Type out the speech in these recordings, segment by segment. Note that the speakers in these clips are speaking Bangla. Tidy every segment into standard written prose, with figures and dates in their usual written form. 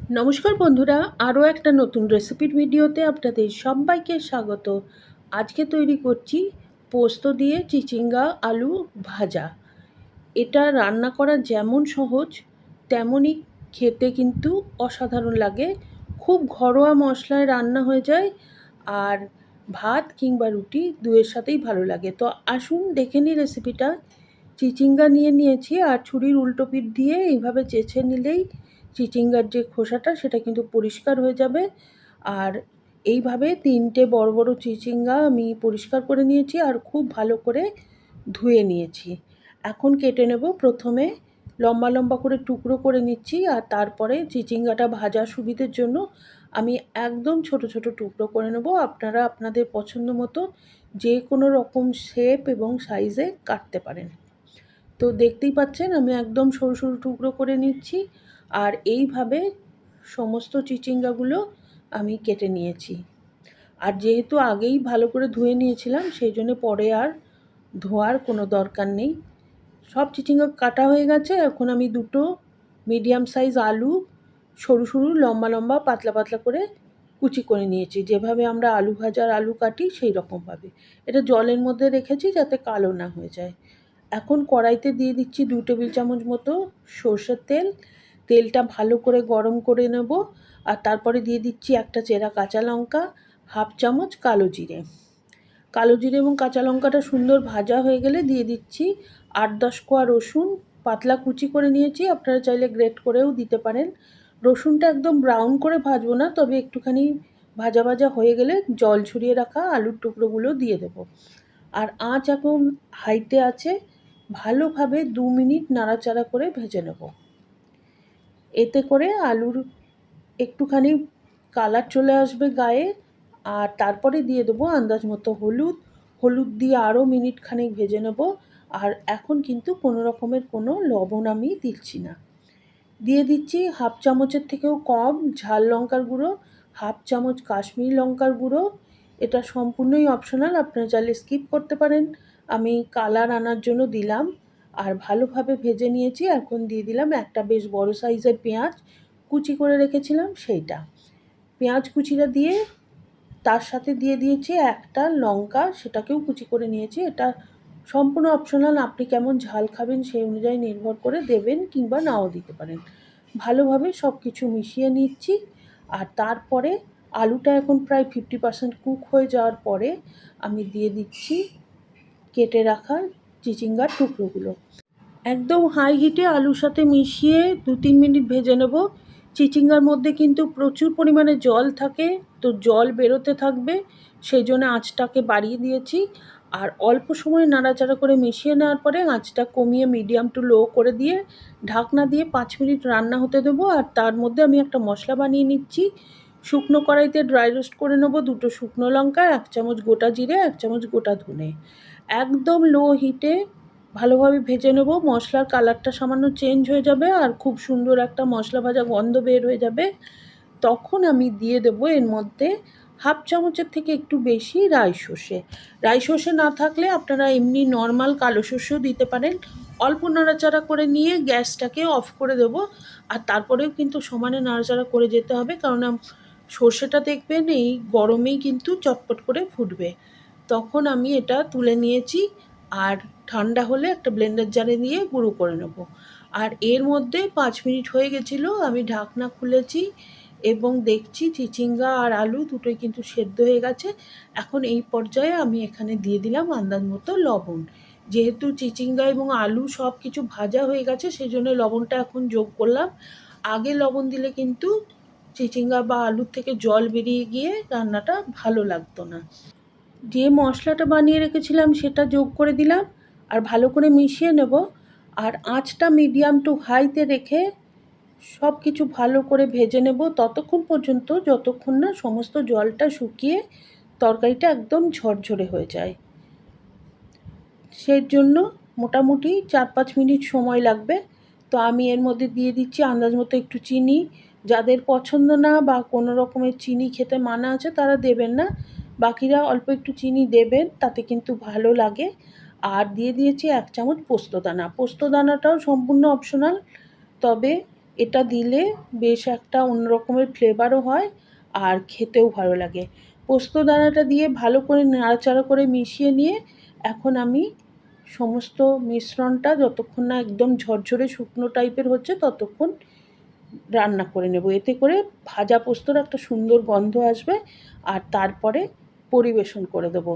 নমস্কার বন্ধুরা, আরও একটা নতুন রেসিপির ভিডিওতে আপনাদের সবাইকে স্বাগত। আজকে তৈরি করছি পোস্ত দিয়ে চিচিঙ্গা আলু ভাজা। এটা রান্না করা যেমন সহজ তেমনই খেতে কিন্তু অসাধারণ লাগে। খুব ঘরোয়া মশলায় রান্না হয়ে যায় আর ভাত কিংবা রুটি দুয়ের সাথেই ভালো লাগে। তো আসুন দেখে নিই রেসিপিটা। চিচিঙ্গা নিয়ে নিয়েছি আর ছুরির উল্টো পিঠ দিয়ে এইভাবে চেঁচে নিলেই চিচিঙ্গার যে খোসাটা সেটা কিন্তু পরিষ্কার হয়ে যাবে। আর এইভাবে 3টে বড় বড় চিচিঙ্গা আমি পরিষ্কার করে নিয়েছি আর খুব ভালো করে ধুয়ে নিয়েছি। এখন কেটে নেব। প্রথমে লম্বা লম্বা করে টুকরো করে নিচ্ছি আর তারপরে চিচিঙ্গাটা ভাজার সুবিধের জন্য আমি একদম ছোট ছোট টুকরো করে নেব। আপনারা আপনাদের পছন্দ মতো যে কোনো রকম শেপ এবং সাইজে কাটতে পারেন। তো দেখতেই পাচ্ছেন আমি একদম সরু সরু টুকরো করে নিচ্ছি আর এইভাবে সমস্ত চিচিঙ্গাগুলো আমি কেটে নিয়েছি। আর যেহেতু আগেই ভালো করে ধুয়ে নিয়েছিলাম সেই জন্য পরে আর ধোয়ার কোনো দরকার নেই। সব চিচিঙ্গা কাটা হয়ে গেছে। এখন আমি দুটো মিডিয়াম সাইজ আলু সরু সরু লম্বা লম্বা পাতলা পাতলা করে কুচি করে নিয়েছি, যেভাবে আমরা আলু ভাজার আলু কাটি সেই রকমভাবে। এটা জলের মধ্যে রেখেছি যাতে কালো না হয়ে যায়। এখন কড়াইতে দিয়ে দিচ্ছি 2 টেবিল চামচ মতো সর্ষের তেল। তেলটা ভালো করে গরম করে নেব আর তারপরে দিয়ে দিচ্ছি একটা চেরা কাঁচা লঙ্কা, হাফ চামচ কালো জিরে। কালো জিরে এবং কাঁচা লঙ্কাটা সুন্দর ভাজা হয়ে গেলে দিয়ে দিচ্ছি 8-10 কোয়া রসুন পাতলা কুচি করে নিয়েছি। আপনারা চাইলে গ্রেট করেও দিতে পারেন। রসুনটা একদম ব্রাউন করে ভাজবো না, তবে একটুখানি ভাজা ভাজা হয়ে গেলে জল ঝরিয়ে রাখা আলুর টুকরোগুলো দিয়ে দেবো। আর আঁচ এখন হাইতে আছে। ভালোভাবে 2 মিনিট নাড়াচাড়া করে ভেজে নেব। এতে করে আলুর একটুখানি কালার চলে আসবে গায়ে। আর তারপরে দিয়ে দেবো আন্দাজ মতো হলুদ। হলুদ দিয়ে আরও মিনিট খানেক ভেজে নেব। আর এখন কিন্তু কোনো রকমের কোনো লবণ আমি দিচ্ছি না। দিয়ে দিচ্ছি হাফ চামচের থেকেও কম ঝাল লঙ্কার গুঁড়ো, হাফ চামচ কাশ্মীরি লঙ্কার গুঁড়ো। এটা সম্পূর্ণই অপশনাল, আপনারা চাইলে স্কিপ করতে পারেন। আমি কালার আনার জন্য দিলাম। আর ভালোভাবে ভেজে নিয়েছি। এখন দিয়ে দিলাম একটা বেশ বড় সাইজের পেঁয়াজ কুচি করে রেখেছিলাম সেইটা। পেঁয়াজ কুচিটা দিয়ে তার সাথে দিয়ে দিয়েছি একটা লঙ্কা, সেটাকেও কুচি করে নিয়েছি। এটা সম্পূর্ণ অপশনাল, আপনি কেমন ঝাল খাবেন সেই অনুযায়ী নির্ভর করে দেবেন কিংবা নাও দিতে পারেন। ভালোভাবে সব কিছু মিশিয়ে নিচ্ছি। আর তারপরে আলুটা এখন প্রায় 50% কুক হয়ে যাওয়ার পরে আমি দিয়ে দিচ্ছি কেটে রাখা চিচিঙ্গার টুকরোগুলো। একদম হাই হিটে আলুর সাথে মিশিয়ে 2-3 মিনিট ভেজে নেব। চিচিঙ্গার মধ্যে কিন্তু প্রচুর পরিমাণে জল থাকে, তো জল বেরোতে থাকবে, সেই জন্য আঁচটাকে বাড়িয়ে দিয়েছি। আর অল্প সময় নাড়াচাড়া করে মিশিয়ে নেওয়ার পরে আঁচটা কমিয়ে মিডিয়াম টু লো করে দিয়ে ঢাকনা দিয়ে 5 মিনিট রান্না হতে দেবো। আর তার মধ্যে আমি একটা মশলা বানিয়ে নিচ্ছি। শুকনো কড়াইতে ড্রাই রোস্ট করে নেব 2টো শুকনো লঙ্কা, 1 চামচ গোটা জিরে, 1 চামচ গোটা ধনে। একদম লো হিটে ভালোভাবে ভেজে নেব। মশলার কালারটা সামান্য চেঞ্জ হয়ে যাবে আর খুব সুন্দর একটা মশলা ভাজা গন্ধ বের হয়ে যাবে। তখন আমি দিয়ে দেবো এর মধ্যে হাফ চামচের থেকে একটু বেশি রাই সর্ষে। রাই সর্ষে না থাকলে আপনারা এমনি নর্মাল কালো সর্ষেও দিতে পারেন। অল্প নাড়াচাড়া করে নিয়ে গ্যাসটাকে অফ করে দেব। আর তারপরেও কিন্তু সমানে নাড়াচাড়া করে যেতে হবে, কারণ সর্ষেটা দেখবেন এই গরমেই কিন্তু চটপট করে ফুটবে। তখন আমি এটা তুলে নিয়েছি আর ঠান্ডা হলে একটা ব্লেন্ডার জারে দিয়ে গুঁড়ো করে নেব। আর এর মধ্যে 5 মিনিট হয়ে গেছিলো, আমি ঢাকনা খুলেছি এবং দেখছি চিচিঙ্গা আর আলু দুটোই কিন্তু সেদ্ধ হয়ে গেছে। এখন এই পর্যায়ে আমি এখানে দিয়ে দিলাম আন্দাজ মতো লবণ। যেহেতু চিচিঙ্গা এবং আলু সব কিছু ভাজা হয়ে গেছে সেই জন্য লবণটা এখন যোগ করলাম। আগে লবণ দিলে কিন্তু চিচিঙ্গা বা আলুর থেকে জল বেরিয়ে গিয়ে রান্নাটা ভালো লাগতো না। যে মশলাটা বানিয়ে রেখেছিলাম সেটা যোগ করে দিলাম আর ভালো করে মিশিয়ে নেব। আর আঁচটা মিডিয়াম টু হাইতে রেখে সব কিছু ভালো করে ভেজে নেব ততক্ষণ পর্যন্ত যতক্ষণ না সমস্ত জলটা শুকিয়ে তরকারিটা একদম ঝরঝরে হয়ে যায়। সেই জন্য মোটামুটি 4-5 মিনিট সময় লাগবে। তো আমি এর মধ্যে দিয়ে দিচ্ছি আন্দাজ মতো একটু চিনি। যাদের পছন্দ না বা কোনো রকমের চিনি খেতে মানা আছে তারা দেবেন না, বাকিরা অল্প একটু চিনি দেবেন, তাতে কিন্তু ভালো লাগে। আর দিয়ে দিয়েছি 1 চামচ পোস্তদানা। পোস্তদানাটাও সম্পূর্ণ অপশনাল, তবে এটা দিলে বেশ একটা অন্য রকমের ফ্লেভারও হয় আর খেতেও ভালো লাগে। পোস্ত দানাটা দিয়ে ভালো করে নাড়াচাড়া করে মিশিয়ে নিয়ে এখন আমি সমস্ত মিশ্রণটা যতক্ষণ না একদম ঝরঝরে শুকনো টাইপের হচ্ছে ততক্ষণ রান্না করে নেব। এতে করে ভাজা পোস্তর একটা সুন্দর গন্ধ আসবে আর তারপরে পরিবেশন করে দেবো।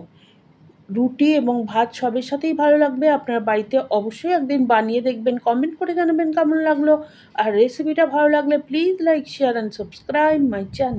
রুটি এবং ভাত সবের সাথেই ভালো লাগবে। আপনারা বাড়িতে অবশ্যই একদিন বানিয়ে দেখবেন, কমেন্ট করে জানাবেন কেমন লাগলো। আর রেসিপিটা ভালো লাগলে please like, share and subscribe my channel.